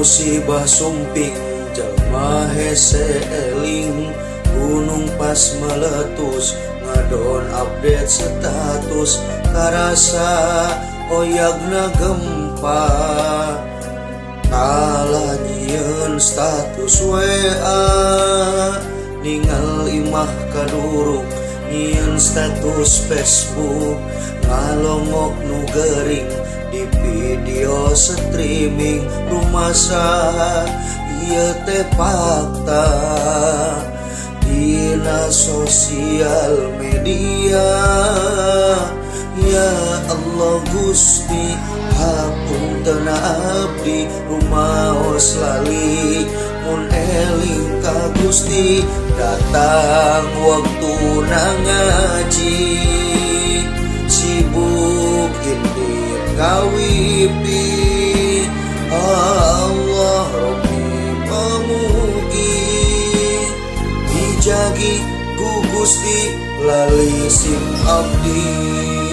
musibah sumping jalma hese eling, gunung pas meletus ngadon update status, karasa oyagna gempa tala nyieun status WA, ningal imah kaduruk nyieun status Facebook, ngalongok nu gering di video streaming, rumasa ieu teh fakta dina sosial media. Ya Allah Gusti hapunten abdi rumaos lali, mun eling ka Gusti datang waktuna ngaji, sibuk intip kawipi. Allah Rabbi pamugi dijagi ku Gusti lali sim abdi.